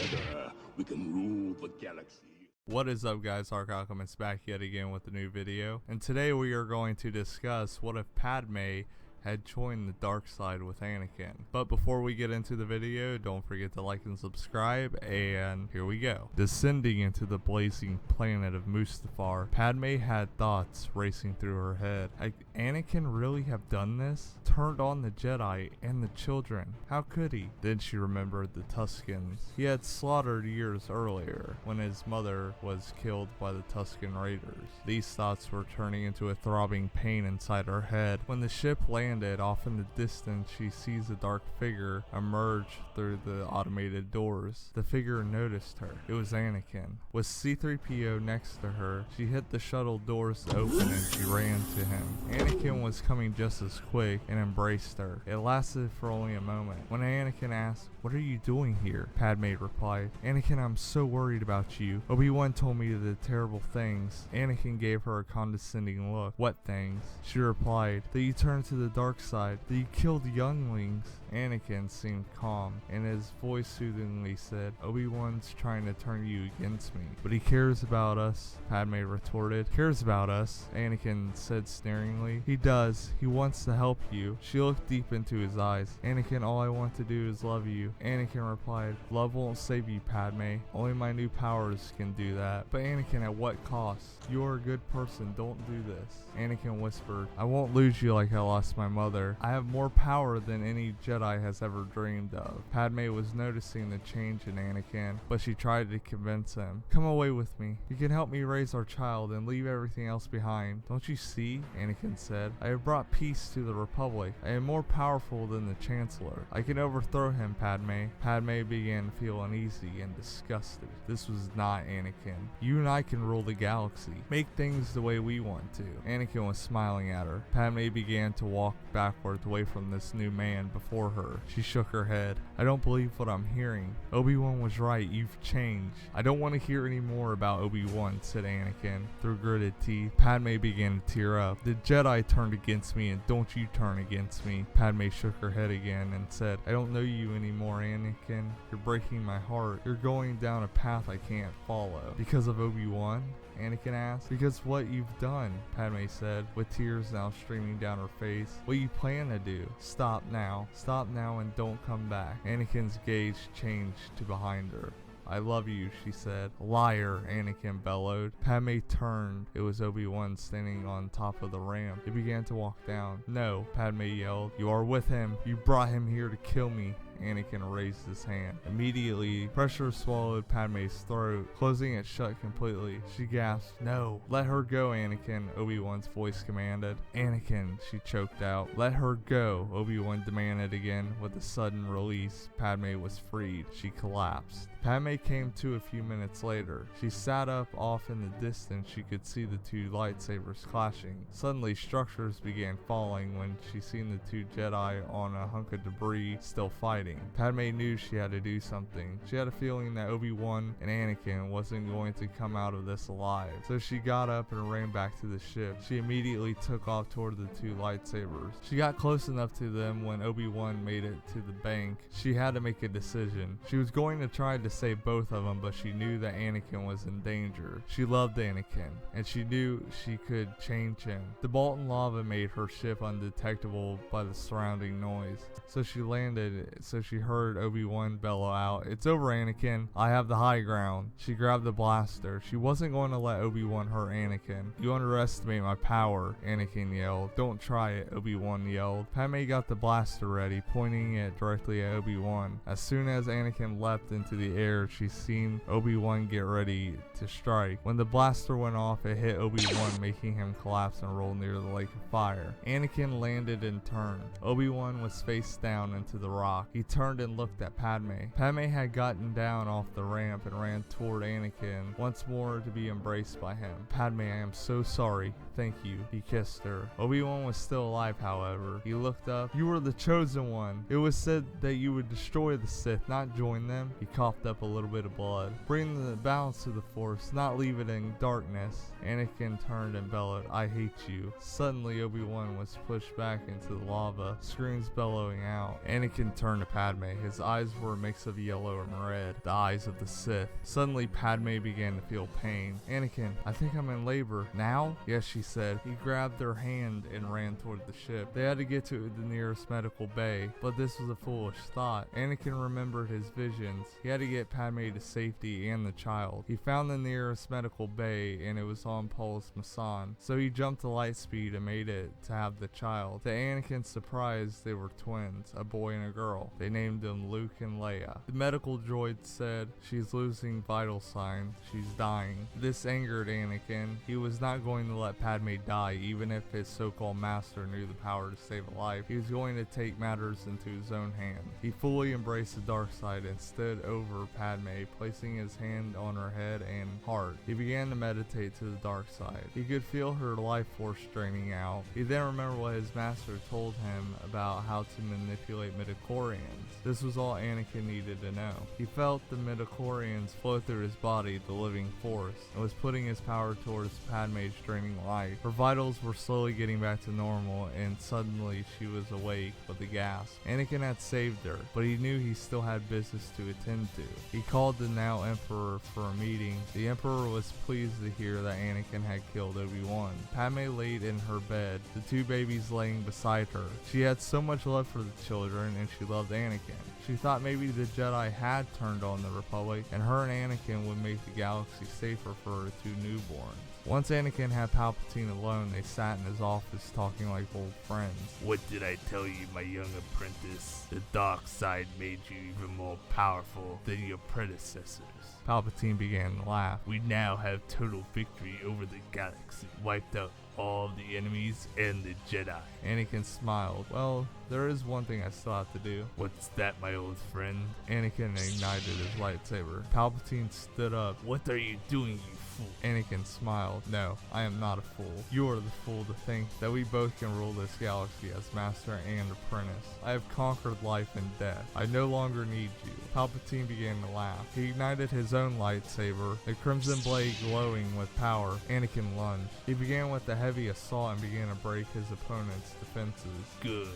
Together, we can rule the galaxy. What is up, guys? Arch Alchemist back yet again with a new video, and today we are going to discuss what if Padme had joined the dark side with Anakin. But before we get into the video, don't forget to like and subscribe, and here we go. Descending into the blazing planet of Mustafar, Padme had thoughts racing through her head. Had Anakin really have done this? Turned on the Jedi and the children? How could he? Then she remembered the Tuscans he had slaughtered years earlier when his mother was killed by the Tuscan raiders. These thoughts were turning into a throbbing pain inside her head. When the ship landed, off in the distance, she sees a dark figure emerge through the automated doors. The figure noticed her. It was Anakin. With C-3PO next to her, she hit the shuttle doors open and she ran to him. Anakin was coming just as quick and embraced her. It lasted for only a moment. When Anakin asked, "What are you doing here?" Padme replied, "Anakin, I'm so worried about you. Obi-Wan told me the terrible things." Anakin gave her a condescending look. "What things?" She replied, "That you turned to the dark side, that you killed younglings." Anakin seemed calm, and his voice soothingly said, "Obi-Wan's trying to turn you against me." "But he cares about us," Padme retorted. "Cares about us?" Anakin said sneeringly. "He does. He wants to help you." She looked deep into his eyes. "Anakin, all I want to do is love you." Anakin replied, "Love won't save you, Padme. Only my new powers can do that." "But Anakin, at what cost? You are a good person. Don't do this." Anakin whispered, "I won't lose you like I lost my mother. I have more power than any Jedi has ever dreamed of." Padme was noticing the change in Anakin, but she tried to convince him. "Come away with me. You can help me raise our child and leave everything else behind. Don't you see?" Anakin said, "I have brought peace to the Republic. I am more powerful than the Chancellor. I can overthrow him, Padme." Padme began to feel uneasy and disgusted. This was not Anakin. "You and I can rule the galaxy. Make things the way we want to." Anakin was smiling at her. Padme began to walk backwards away from this new man before her. She shook her head. "I don't believe what I'm hearing. Obi-Wan was right. You've changed." "I don't want to hear any more about Obi-Wan," said Anakin through gritted teeth. Padme began to tear up. "The Jedi turned against me, and don't you turn against me." Padme shook her head again and said, "I don't know you anymore, Anakin. You're breaking my heart. You're going down a path I can't follow." "Because of Obi-Wan?" Anakin asked. "Because what you've done," Padme said, with tears now streaming down her face. "What you plan to do. Stop now. Stop now and don't come back." Anakin's gaze changed to behind her. "I love you," she said. "Liar," Anakin bellowed. Padme turned. It was Obi-Wan standing on top of the ramp. They began to walk down. "No," Padme yelled. "You are with him. You brought him here to kill me." Anakin raised his hand. Immediately, pressure swallowed Padme's throat, closing it shut completely. She gasped, "No." "Let her go, Anakin," Obi-Wan's voice commanded. "Anakin," she choked out. "Let her go," Obi-Wan demanded again. With a sudden release, Padme was freed. She collapsed. Padme came to a few minutes later. She sat up. Off in the distance, she could see the two lightsabers clashing. Suddenly, structures began falling when she seen the two Jedi on a hunk of debris still fighting. Padme knew she had to do something. She had a feeling that Obi-Wan and Anakin wasn't going to come out of this alive. So she got up and ran back to the ship. She immediately took off toward the two lightsabers. She got close enough to them when Obi-Wan made it to the bank. She had to make a decision. She was going to try to save both of them, but she knew that Anakin was in danger. She loved Anakin, and she knew she could change him. The molten lava made her ship undetectable by the surrounding noise. So she landed. So she heard Obi-Wan bellow out, "It's over, Anakin. I have the high ground." She grabbed the blaster. She wasn't going to let Obi-Wan hurt Anakin. "You underestimate my power," Anakin yelled. "Don't try it," Obi-Wan yelled. Padme got the blaster ready, pointing it directly at Obi-Wan. As soon as Anakin leapt into the air, she seen Obi-Wan get ready to strike. When the blaster went off, it hit Obi-Wan, making him collapse and roll near the lake of fire. Anakin landed and turned. Obi-Wan was face down into the rock. He turned and looked at Padme. Padme had gotten down off the ramp and ran toward Anakin once more to be embraced by him. "Padme, I am so sorry. Thank you." He kissed her. Obi-Wan was still alive, however. He looked up. "You were the chosen one. It was said that you would destroy the Sith, not join them." He coughed up a little bit of blood. "Bring the balance to the Force, not leave it in darkness." Anakin turned and bellowed, "I hate you." Suddenly, Obi-Wan was pushed back into the lava, screams bellowing out. Anakin turned to Padme. His eyes were a mix of yellow and red, the eyes of the Sith. Suddenly, Padme began to feel pain. "Anakin, I think I'm in labor." "Now?" "Yes," she said. He grabbed her hand and ran toward the ship. They had to get to the nearest medical bay, but this was a foolish thought. Anakin remembered his visions. He had to get Padme to safety and the child. He found the nearest medical bay, and it was on Paul's Masan, so he jumped to light speed and made it to have the child. To Anakin's surprise, they were twins, a boy and a girl. They named them Luke and Leia. The medical droid said, "She's losing vital signs. She's dying." This angered Anakin. He was not going to let Padme die, even if his so-called master knew the power to save a life. He was going to take matters into his own hands. He fully embraced the dark side and stood over Padme, placing his hand on her head and heart. He began to meditate to the dark side. He could feel her life force draining out. He then remembered what his master told him about how to manipulate midichlorians. This was all Anakin needed to know. He felt the midichlorians flow through his body, the living force, and was putting his power towards Padme's draining life. Her vitals were slowly getting back to normal, and suddenly she was awake with a gasp. Anakin had saved her, but he knew he still had business to attend to. He called the now Emperor for a meeting. The Emperor was pleased to hear that Anakin had killed Obi-Wan. Padme laid in her bed, the two babies laying beside her. She had so much love for the children, and she loved Anakin. She thought maybe the Jedi had turned on the Republic, and her and Anakin would make the galaxy safer for her two newborns. Once Anakin had Palpatine alone, they sat in his office talking like old friends. What did I tell you, my young apprentice? The dark side made you even more powerful than your predecessors. Palpatine began to laugh. We now have total victory over the galaxy. Wiped out all the enemies and the Jedi. Anakin smiled. "Well, there is one thing I still have to do." What's that, my old friend? Anakin ignited his lightsaber. Palpatine stood up. What are you doing, you fool? Anakin smiled. "No, I am not a fool. You are the fool to think that we both can rule this galaxy as master and apprentice. I have conquered life and death. I no longer need you." Palpatine began to laugh. He ignited his own lightsaber, the crimson blade glowing with power. Anakin lunged. He began with the heavy assault and began to break his opponent's defenses. Good.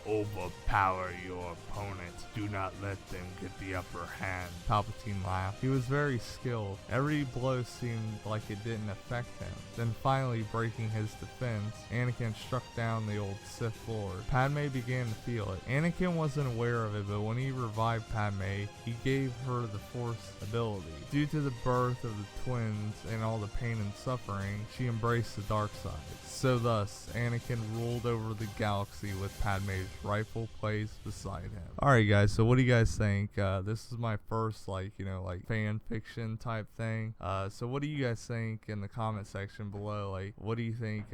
Overpower your opponent. Do not let them get the upper hand. Palpatine laughed. He was very skilled. Every blow seemed like it didn't affect him. Then finally, breaking his defense, Anakin struck down the old Sith Lord. Padme began to feel it. Anakin wasn't aware of it, but when he revived Padme, he gave her the Force ability. Due to the birth of the twins and all the pain and suffering, she embraced the dark side. So thus, Anakin ruled over the galaxy with Padme's rightful place beside him. Alright guys, so what do you guys think? This is my first fan fiction type thing. So what do you guys think in the comment section below? Like, what do you think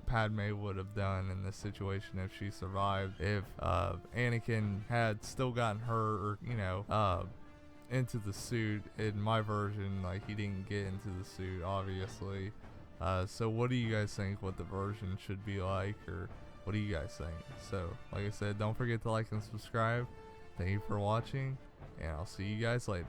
Padme would have done in this situation if she survived? If Anakin had still gotten her, or, into the suit. In my version, he didn't get into the suit, obviously. So what do you guys think what the version should be like, or what do you guys think? So like I said, don't forget to like and subscribe. Thank you for watching, and I'll see you guys later.